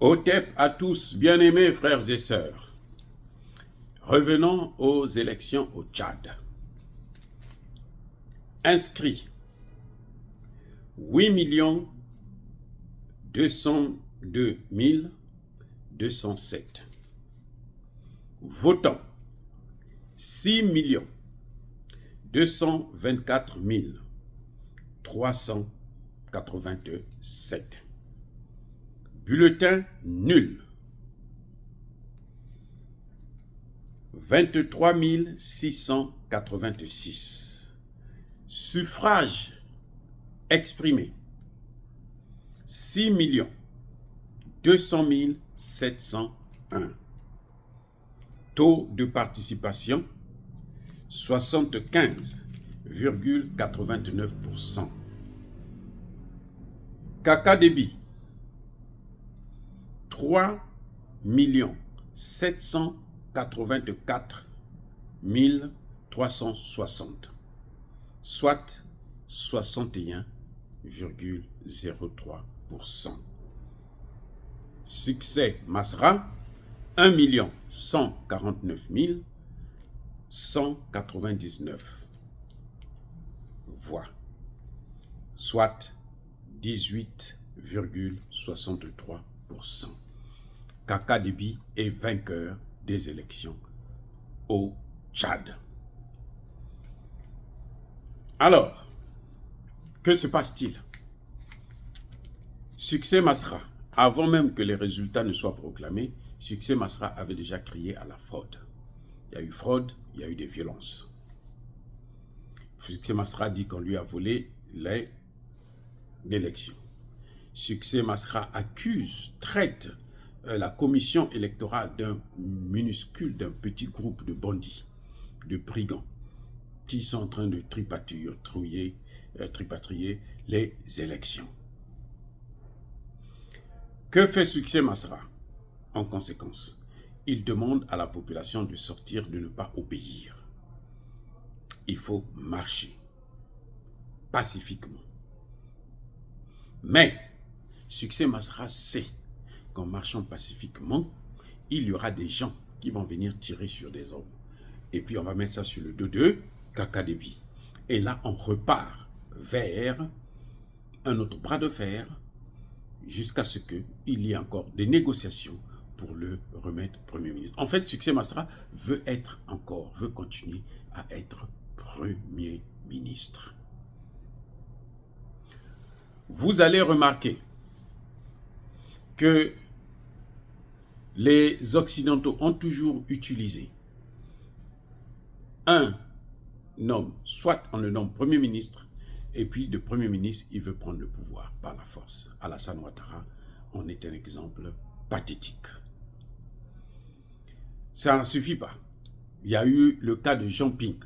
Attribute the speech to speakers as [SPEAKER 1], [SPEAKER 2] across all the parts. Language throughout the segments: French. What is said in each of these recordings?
[SPEAKER 1] Otep à tous, bien-aimés frères et sœurs. Revenons aux élections au Tchad. Inscrits 8 202 207. Votants 6 224 387. Bulletin nul 23 686. Suffrage exprimé 6 200 701. Taux de participation 75,89%. Kaka débit 3 784 360, soit 61,03%. Succès Masra 1 149 199 voix, soit 18,63%. Kaka Déby est vainqueur des élections au Tchad. Alors, que se passe-t-il? Succès Masra, avant même que les résultats ne soient proclamés, Succès Masra avait déjà crié à la fraude. Il y a eu fraude, il y a eu des violences. Succès Masra dit qu'on lui a volé l'élection. Succès Masra accuse, traite la commission électorale d'un petit groupe de bandits, de brigands, qui sont en train de tripatrier les élections. Que fait Succès Masra? En conséquence, il demande à la population de sortir, de ne pas obéir. Il faut marcher pacifiquement. Mais Succès Masra sait qu'en marchant pacifiquement, il y aura des gens qui vont venir tirer sur des hommes. Et puis on va mettre ça sur le dos de Kaka Déby. Et là, on repart vers un autre bras de fer jusqu'à ce qu'il y ait encore des négociations pour le remettre Premier ministre. En fait, Succès Masra veut continuer à être Premier ministre. Vous allez remarquer que les Occidentaux ont toujours utilisé un homme, soit on le nomme Premier ministre, et puis de Premier ministre, il veut prendre le pouvoir par la force. Alassane Ouattara en est un exemple pathétique. Ça ne suffit pas. Il y a eu le cas de Jean Ping.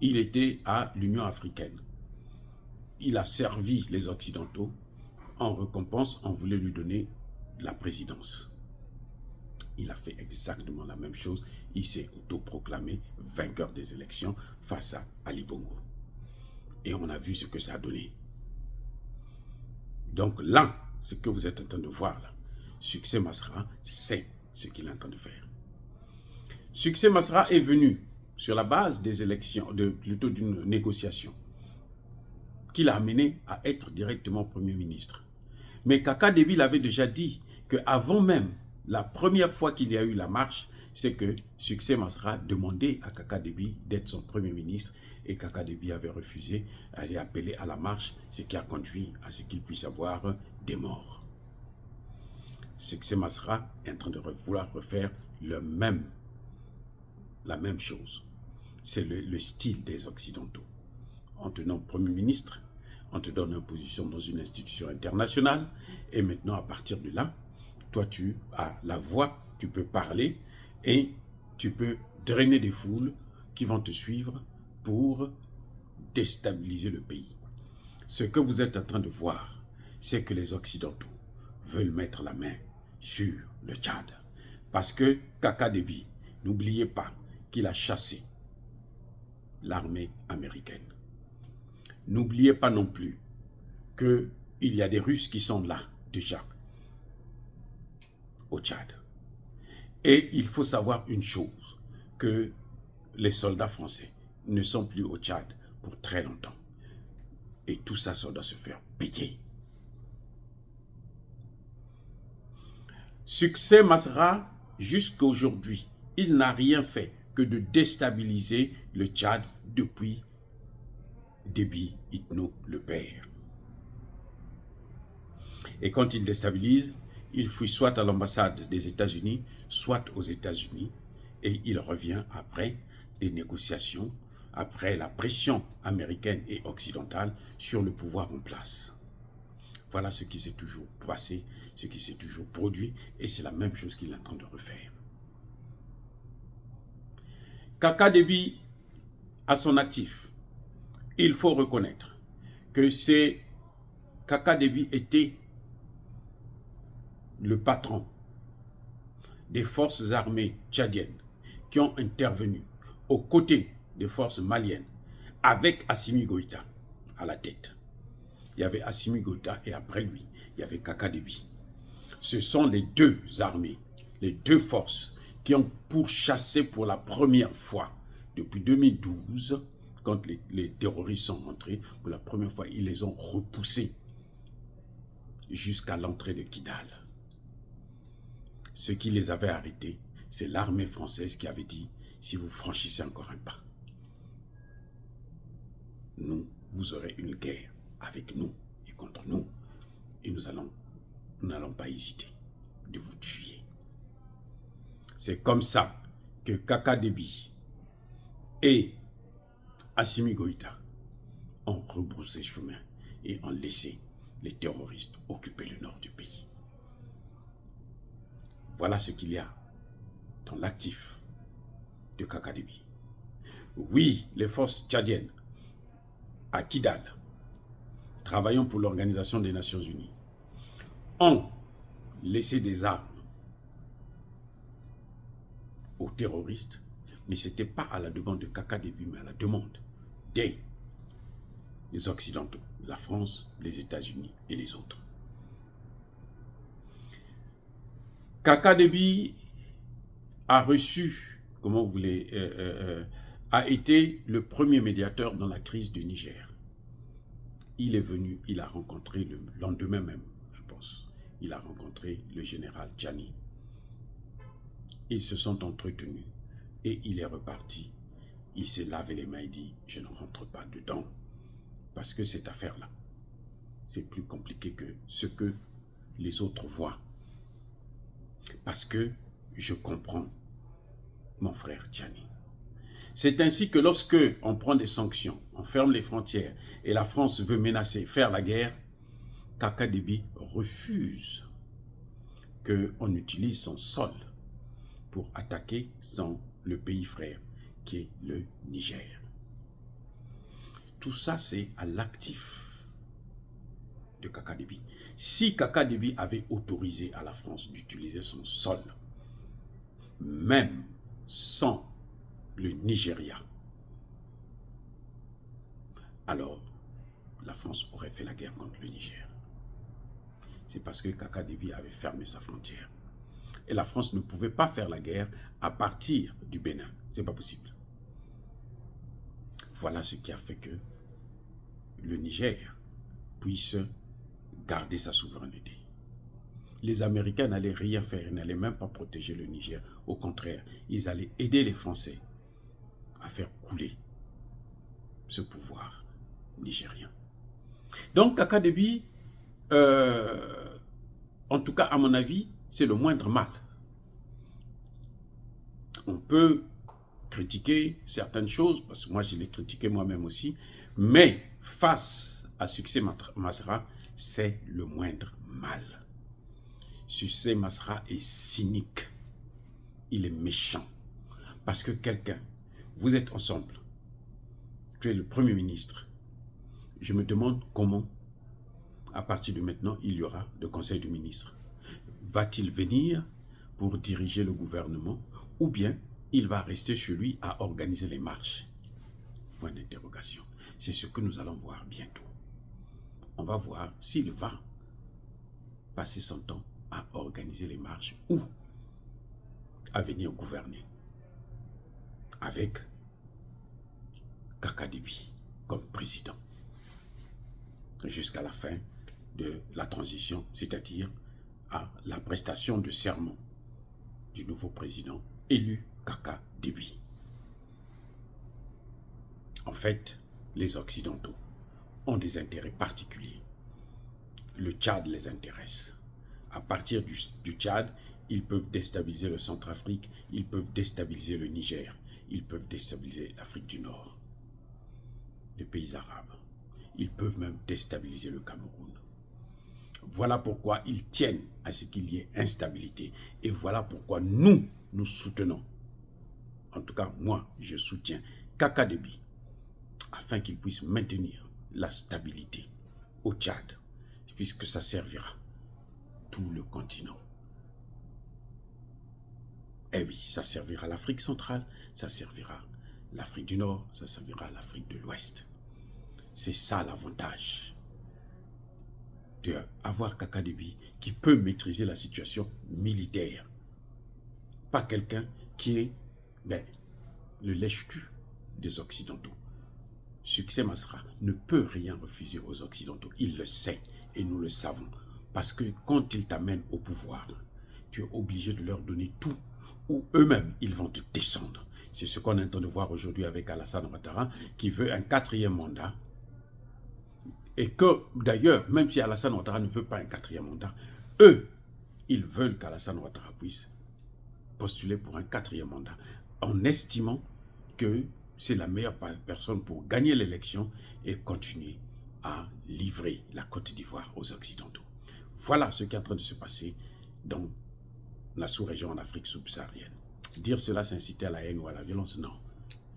[SPEAKER 1] Il était à l'Union africaine. Il a servi les Occidentaux. En récompense, on voulait lui donner la présidence. Il a fait exactement la même chose. Il s'est autoproclamé vainqueur des élections face à Ali Bongo. Et on a vu ce que ça a donné. Donc là, ce que vous êtes en train de voir là, Succès Masra, c'est ce qu'il est en train de faire. Succès Masra est venu sur la base des élections, plutôt d'une négociation, qui l'a amené à être directement Premier ministre. Mais Kaka Déby l'avait déjà dit qu'avant même la première fois qu'il y a eu la marche, c'est que Succès Masra demandait à Kaka Déby d'être son Premier ministre et Kaka Déby avait refusé, aller appeler à la marche, ce qui a conduit à ce qu'il puisse avoir des morts. Succès Masra est en train de vouloir refaire la même chose. C'est le style des Occidentaux. On te nomme Premier ministre, on te donne une position dans une institution internationale, et maintenant à partir de là, toi tu as la voix, tu peux parler, et tu peux drainer des foules qui vont te suivre pour déstabiliser le pays. Ce que vous êtes en train de voir, c'est que les Occidentaux veulent mettre la main sur le Tchad. Parce que Kaka Déby, n'oubliez pas qu'il a chassé l'armée américaine. N'oubliez pas non plus qu'il y a des Russes qui sont là déjà. au Tchad. Et il faut savoir une chose, que les soldats français ne sont plus au Tchad pour très longtemps. Et tout ça, ça doit se faire payer. Succès Masra, jusqu'à aujourd'hui, il n'a rien fait que de déstabiliser le Tchad depuis Déby Itno le père. Et quand il déstabilise, il fuit soit à l'ambassade des États-Unis, soit aux États-Unis, et il revient après des négociations, après la pression américaine et occidentale sur le pouvoir en place. Voilà ce qui s'est toujours passé, ce qui s'est toujours produit, et c'est la même chose qu'il est en train de refaire. Kaka Déby à son actif, il faut reconnaître que c'est Kaka Déby était le patron des forces armées tchadiennes qui ont intervenu aux côtés des forces maliennes avec Assimi Goïta à la tête. Il y avait Assimi Goïta et après lui, il y avait Kaka Déby. Ce sont les deux armées, les deux forces qui ont pourchassé pour la première fois depuis 2012, quand les terroristes sont rentrés, pour la première fois, ils les ont repoussés jusqu'à l'entrée de Kidal. Ceux qui les avaient arrêtés, c'est l'armée française qui avait dit, si vous franchissez encore un pas, nous, vous aurez une guerre avec nous et contre nous. Et nous n'allons pas hésiter de vous tuer. C'est comme ça que Kaka Déby et Assimi Goïta ont rebroussé chemin et ont laissé les terroristes occuper le nord du pays. Voilà ce qu'il y a dans l'actif de Kaka Déby. Oui, les forces tchadiennes à Kidal, travaillant pour l'Organisation des Nations Unies, ont laissé des armes aux terroristes, mais ce n'était pas à la demande de Kaka Déby, mais à la demande des Occidentaux, la France, les États-Unis et les autres. Kaka Déby a reçu, comment vous voulez, a été le premier médiateur dans la crise du Niger. Il est venu, il a rencontré le lendemain même, je pense, il a rencontré le général Tchani. Ils se sont entretenus et il est reparti. Il s'est lavé les mains et dit, je ne rentre pas dedans parce que cette affaire-là, c'est plus compliqué que ce que les autres voient. Parce que je comprends mon frère Tchani. C'est ainsi que lorsque on prend des sanctions, on ferme les frontières et la France veut menacer, faire la guerre, Kaka Déby refuse qu'on utilise son sol pour attaquer le pays frère qui est le Niger. Tout ça, c'est à l'actif de Kaka Déby. Si Kaka Déby avait autorisé à la France d'utiliser son sol, même sans le Nigeria, alors la France aurait fait la guerre contre le Niger. C'est parce que Kaka Déby avait fermé sa frontière. Et la France ne pouvait pas faire la guerre à partir du Bénin. Ce n'est pas possible. Voilà ce qui a fait que le Niger puisse garder sa souveraineté. Les Américains n'allaient rien faire, ils n'allaient même pas protéger le Niger. Au contraire, ils allaient aider les Français à faire couler ce pouvoir nigérien. Donc Kaka Déby, en tout cas à mon avis, c'est le moindre mal. On peut critiquer certaines choses, parce que moi je l'ai critiqué moi-même aussi, mais face à Succès Masra, c'est le moindre mal. Succès Masra est cynique, il est méchant, parce que quelqu'un, vous êtes ensemble, tu es le Premier ministre, je me demande comment, à partir de maintenant, il y aura le Conseil des ministres. Va-t-il venir pour diriger le gouvernement ou bien il va rester chez lui à organiser les marches? Point d'interrogation. C'est ce que nous allons voir bientôt. On va voir s'il va passer son temps à organiser organiser les marches ou à venir gouverner avec Kaka Déby comme président jusqu'à la fin de la transition, c'est-à-dire à la prestation de serment du nouveau président élu Kaka Déby. En fait, les Occidentaux ont des intérêts particuliers. Le Tchad les intéresse. À partir du Tchad, ils peuvent déstabiliser le Centrafrique, ils peuvent déstabiliser le Niger, ils peuvent déstabiliser l'Afrique du Nord, les pays arabes. Ils peuvent même déstabiliser le Cameroun. Voilà pourquoi ils tiennent à ce qu'il y ait instabilité. Et voilà pourquoi nous soutenons, en tout cas moi, je soutiens Kaka Déby, afin qu'il puisse maintenir la stabilité au Tchad, puisque ça servira tout le continent. Eh oui, ça servira l'Afrique centrale, ça servira l'Afrique du Nord, ça servira l'Afrique de l'Ouest. C'est ça l'avantage d'avoir Kaka Déby qui peut maîtriser la situation militaire. Pas quelqu'un qui est le lèche-cul des Occidentaux. Succès Masra ne peut rien refuser aux Occidentaux. Il le sait et nous le savons. Parce que quand ils t'amènent au pouvoir, tu es obligé de leur donner tout ou eux-mêmes, ils vont te descendre. C'est ce qu'on est en train de voir aujourd'hui avec Alassane Ouattara qui veut un 4e mandat. Et que, d'ailleurs, même si Alassane Ouattara ne veut pas un 4e mandat, eux, ils veulent qu'Alassane Ouattara puisse postuler pour un 4e mandat, en estimant que c'est la meilleure personne pour gagner l'élection et continuer à livrer la Côte d'Ivoire aux Occidentaux. Voilà ce qui est en train de se passer dans la sous-région en Afrique subsaharienne. Dire cela, c'est inciter à la haine ou à la violence, non.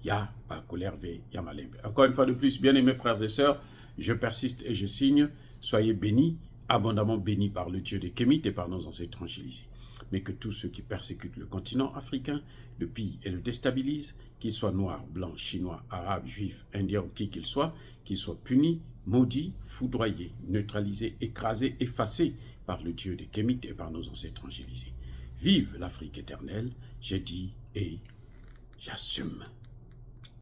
[SPEAKER 1] Il y a pas colère, il y a malin. Encore une fois de plus, bien-aimés frères et sœurs, je persiste et je signe. Soyez bénis, abondamment bénis par le Dieu des Kémites et par nos ancêtres fragilisés. Mais que tous ceux qui persécutent le continent africain, le pillent et le déstabilisent, qu'ils soient noirs, blancs, chinois, arabes, juifs, indiens ou qui qu'ils soient punis, maudits, foudroyés, neutralisés, écrasés, effacés par le Dieu des Kémites et par nos ancêtres fragilisés. Vive l'Afrique éternelle, j'ai dit et j'assume.